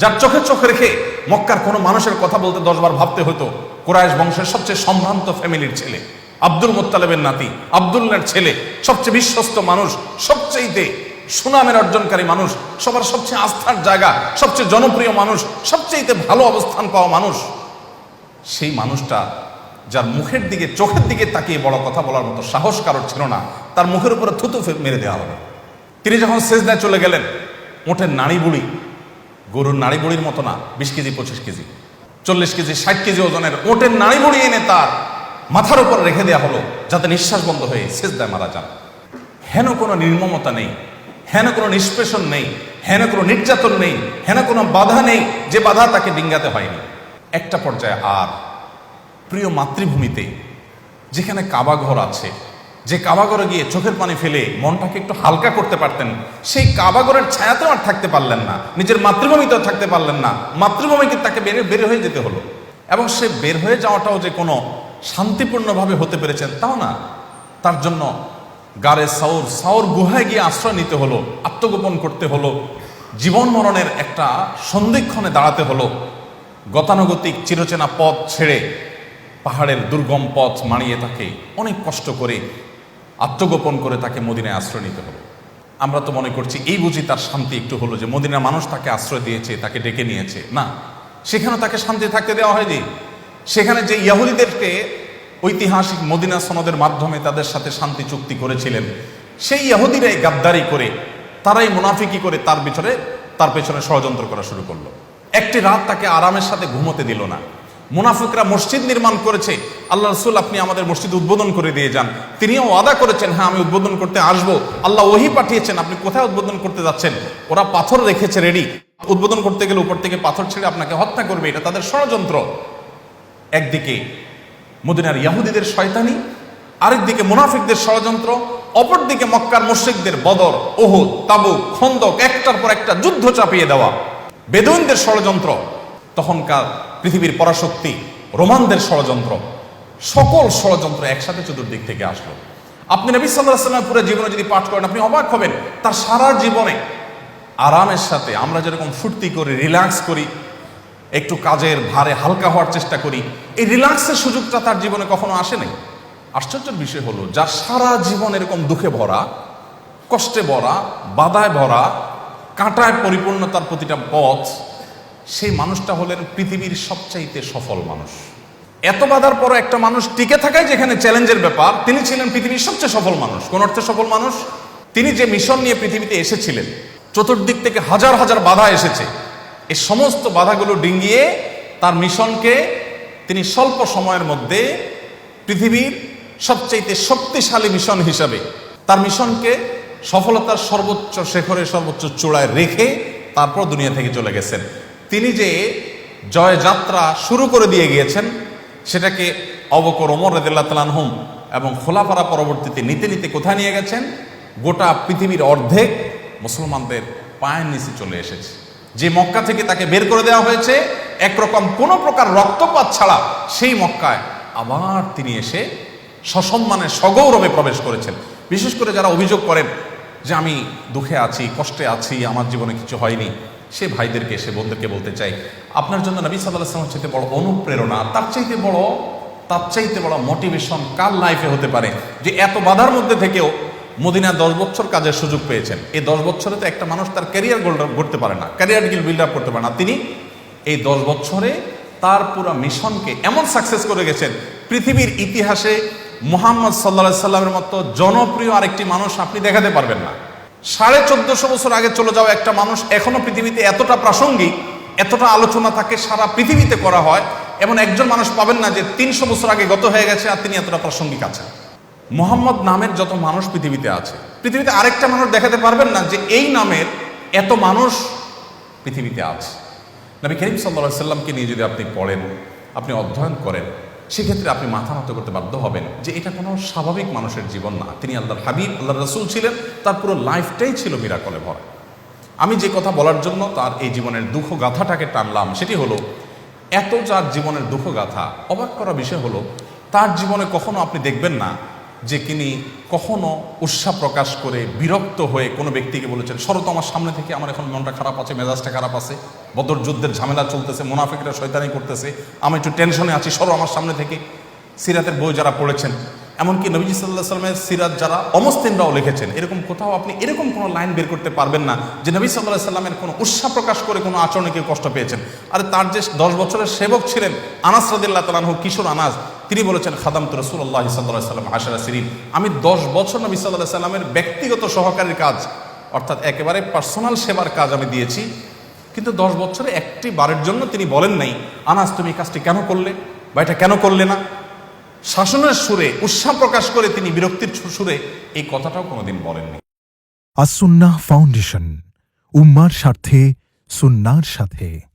যার চোখে চোখ রেখে মক্কার কোনো মানুষের কথা বলতে 10 বার ভাবতে হতো। কুরাইশ বংশের সবচেয়ে সম্ভ্রান্ত ফ্যামিলির ছেলে, আব্দুল মুত্তালিবের নাতি, আব্দুল্লাহর ছেলে, সবচেয়ে বিশ্বস্ত মানুষ, সবচেয়ে সুনামের অর্জনকারী মানুষ, সবার সবচেয়ে আস্থার জায়গা, সবচেয়ে জনপ্রিয় মানুষ, সবচেয়ে ভালো অবস্থান পাওয়া মানুষ, সেই মানুষটা যার মুখের দিকে চোখের দিকে তাকিয়ে বড় কথা বলার মতো সাহস কারোর ছিল না, তার মুখের উপরে থুতু মেরে দেওয়া হলো। তিনি যখন সেজদায় চলে গেলেন, ওঠের নাড়ি বুড়ি, গরুর নাড়ি বুড়ির মতো না, 20 কেজি 25 কেজি 40 কেজি 60 কেজি ওজনের ওটের নাড়ি বুড়ি এনে তার মাথার উপর রেখে দেওয়া হলো, যাতে নিঃশ্বাস বন্ধ হয়ে সেজদায় মারা যান। হেন কোনো নির্মমতা নেই, হেন কোনো নিষ্পেষণ নেই, হেন কোনো নির্যাতন নেই, হেন কোনো বাধা নেই যে বাধা তাকে ডিঙ্গাতে হয়নি। একটা পর্যায়ে আর প্রিয় মাতৃভূমিতে, যেখানে কাবা ঘর আছে, যে কাবাঘরে গিয়ে চোখের পানি ফেলে মনটাকে একটু হালকা করতে পারতেন, সেই কাবাঘরের ছায়াতেও আর থাকতে পারলেন না, নিজের মাতৃভূমিতেও থাকতে পারলেন না। মাতৃভূমিকে তাকে বের হয়ে যেতে হলো। এবং সে বের হয়ে যাওয়াটাও যে কোনো শান্তিপূর্ণভাবে হতে পেরেছেন তাও না, তার জন্য গারে সাউর গুহায় গিয়ে আশ্রয় নিতে হলো, আত্মগোপন করতে হলো, জীবন মরণের একটা সন্ধিক্ষণে দাঁড়াতে হলো। গতানুগতিক চিরচেনা পথ ছেড়ে পাহাড়ের দুর্গম পথ মানিয়ে তাকে অনেক কষ্ট করে আত্মগোপন করে তাকে মদিনায় আশ্রয় নিতে হলো। আমরা তো মনে করছি এই বুঝি তার শান্তি একটু হলো যে মদিনার মানুষ তাকে আশ্রয় দিয়েছে, তাকে ডেকে নিয়েছে। না, সেখানেও তাকে শান্তি থাকতে দেওয়া হয়নি। সেখানে যে ইহুদিদেরকে ঐতিহাসিক মদিনা সনদের মাধ্যমে তাদের সাথে শান্তি চুক্তি করেছিলেন, সেই ইহুদিরাই গাদ্দারি করে, তারাই মুনাফিকি করে তার পেছনে ষড়যন্ত্র করা শুরু করলো। একটি রাত তাকে আরামের সাথে ঘুমোতে দিল না। মুনাফিকরা মসজিদ নির্মাণ করেছে, আল্লাহ রাসূল আপনি আমাদের মসজিদ উদ্বোধন করে দিয়ে যান। তিনিও ওয়াদা করেছেন, হ্যাঁ আমি উদ্বোধন করতে আসবো। আল্লাহ ওহী পাঠিয়েছেন, আপনি কোথায় উদ্বোধন করতে যাচ্ছেন? ওরা পাথর রেখেছে রেডি, উদ্বোধন করতে গেলে উপর থেকে পাথর ছেড়ে আপনাকে হত্যা করবে, এটা তাদের ষড়যন্ত্র। একদিকে মদিনার ইহুদিদের শয়তানি, আরেকদিকে মুনাফিকদের ষড়যন্ত্র, অপরদিকে মক্কার মুশরিকদের বদর, উহুদ, তাবুক, খন্দক, একটার পর একটা যুদ্ধ চাপিয়ে দেওয়া, বেদুইনদের ষড়যন্ত্র, তখনকার পৃথিবীর পরাশক্তি রোমানদের ষড়যন্ত্র, সকল ষড়যন্ত্র একসাথে চতুর্দিক থেকে আসলো। আপনি নবী সাল্লাল্লাহু আলাইহি ওয়াসাল্লাম পুরো জীবনে যদি পাঠ করেন, আপনি অবাক হবেন। তার সারা জীবনে আরামের সাথে আমরা যেরকম ফুর্তি করি, রিল্যাক্স করি, একটু কাজের ভারে হালকা হওয়ার চেষ্টা করি, এই রিল্যাক্সের সুযোগটা তার জীবনে কখনো আসে নাই। আশ্চর্যের বিষয় হলো, যার সারা জীবন এরকম দুঃখে ভরা, কষ্টে ভরা, বাধায় ভরা, কাঁটায় পরিপূর্ণ তার প্রতিটা পথ, সেই মানুষটা হলেন পৃথিবীর সবচাইতে সফল মানুষ। এত বাধার পর একটা মানুষ টিকে থাকায় যেখানে চ্যালেঞ্জের ব্যাপার, তিনি ছিলেন পৃথিবীর সবচেয়ে সফল মানুষ। কোন অর্থে সফল মানুষ? তিনি যে মিশন নিয়ে পৃথিবীতে এসেছিলেন, চতুর্দিক থেকে হাজার হাজার বাধা এসেছে, এই সমস্ত বাধাগুলো ডিঙ্গিয়ে তার মিশনকে তিনি স্বল্প সময়ের মধ্যে পৃথিবীর সবচাইতে শক্তিশালী মিশন হিসাবে তার মিশনকে সফলতার সর্বোচ্চ শেখরে, সর্বোচ্চ চূড়ায় রেখে তারপর দুনিয়া থেকে চলে গেছেন। তিনি যে জয়যাত্রা শুরু করে দিয়ে গিয়েছেন, সেটাকে আবু বকর, ওমর রাদিয়াল্লাহু তাআলা আনহুম এবং খোলাফারা পরবর্তীতে নিতে নিতে কোথায় নিয়ে গেছেন? গোটা পৃথিবীর অর্ধেক মুসলমানদের পায়ের নিচে চলে এসেছে। যে মক্কা থেকে তাকে বের করে দেওয়া হয়েছে একরকম কোনো প্রকার রক্তপাত ছাড়া, সেই মক্কায় আবার তিনি এসে সসম্মানে সগৌরবে প্রবেশ করেছেন। বিশেষ করে যারা অভিযোগ করেন যে আমি দুঃখে আছি, কষ্টে আছি, আমার জীবনে কিছু হয়নি, সে ভাইদেরকে, সে বোনদেরকে বলতে চাই, আপনার জন্য নবী সাল্লাল্লাহু আলাইহি ওয়াসাল্লামের চাইতে বড় অনুপ্রেরণা, তার চাইতে বড় মোটিভেশন কার লাইফে হতে পারে? যে এত বাধার মধ্যে থেকেও মদিনা 10 বছর কাজের সুযোগ পেয়েছেন। এই 10 বছরে তো একটা মানুষ তার ক্যারিয়ার করতে পারে না, ক্যারিয়ার বিল্ড আপ করতে পারে না। তিনি এই 10 বছরে তার পুরো মিশনকে এমন সাকসেস করে গেছেন, পৃথিবীর ইতিহাসে মুহাম্মদ সাল্লাল্লাহু আলাইহি সাল্লামের মতো জনপ্রিয় আরেকটি মানুষ আপনি দেখাতে পারবেন না। 1450 বছর আগে চলে যাওয়া একটা মানুষ এখনো পৃথিবীতে এতটা প্রাসঙ্গিক, এতটা আলোচনা তাকে সারা পৃথিবীতে করা হয়, এমন একজন মানুষ পাবেন না যে 300 বছর আগে গত হয়ে গেছে আর তিনি এতটা প্রাসঙ্গিক আছেন। মুহাম্মদ নামের যত মানুষ পৃথিবীতে আছে, পৃথিবীতে আরেকটা মানুষ দেখাতে পারবেন না যে এই নামের এত মানুষ পৃথিবীতে আছে। নবী করিম সাল্লাল্লাহু আলাইহি সাল্লামকে নিয়ে যদি আপনি পড়েন, আপনি অধ্যয়ন করেন, সেক্ষেত্রে আপনি মাথা নত করতে বাধ্য হবেন যে এটা কোনো স্বাভাবিক মানুষের জীবন না। তিনি আল্লাহর হাবিব, আল্লাহর রাসূল ছিলেন, তার পুরো লাইফটাই ছিল মিরাকলে ভরা। আমি যে কথা বলার জন্য তার এই জীবনের দুঃখ গাথাটাকে টানলাম, সেটি হলো, এত যার জীবনের দুঃখ গাথা, অবাক করা বিষয় হলো, তার জীবনে কখনো আপনি দেখবেন না যে তিনি কখনো উৎসাহ প্রকাশ করে বিরক্ত হয়ে কোনো ব্যক্তিকে বলেছেন, সরো তো আমার সামনে থেকে, আমার এখন মনটা খারাপ আছে, মেজাজটা খারাপ আছে, বদর যুদ্ধের ঝামেলা চলতেছে, মুনাফিকরা শয়তানি করতেছে, আমি একটু টেনশনে আছি, সরো আমার সামনে থেকে। সিরাতের বই যারা পড়েছেন, এমনকি নবীজি সাল্লাল্লাহু আলাইহি সাল্লামের সিরাত যারা অমুসলিমরাও লিখেছেন, এরকম কোথাও আপনি এরকম কোনো লাইন বের করতে পারবেন না যে নবী সাল্লাল্লাহু আলাইহি সাল্লামের কোনো উৎসাহ প্রকাশ করে কোনো আচরণে কেউ কষ্ট পেয়েছেন। আরে তার যে 10 বছরের সেবক ছিলেন আনাস রাদিয়াল্লাহু তাআলা আনহু, কিশোর আনাস, তিনি বলেছেন খাদামতু রাসূলুল্লাহ সাল্লাল্লাহু আলাইহি সাল্লাম 10 সিনিন, আমি 10 বছর নবী সাল্লাল্লাহু আলাইহি সাল্লামের ব্যক্তিগত সহকারীর কাজ, অর্থাৎ একেবারে পার্সোনাল সেবার কাজ আমি দিয়েছি। কিন্তু 10 বছরে একটি বারের জন্য তিনি বলেন নাই, আনাস তুমি কাজটি কেন করলে বা এটা কেন করলে না। শাসনের সুরে, উৎসাহ প্রকাশ করে তিনি বিরক্তির সুরে এই কথাটাও কোনোদিন বলেননি। আস-সুন্নাহ ফাউন্ডেশন, উম্মার স্বার্থে সুন্নাহর সাথে।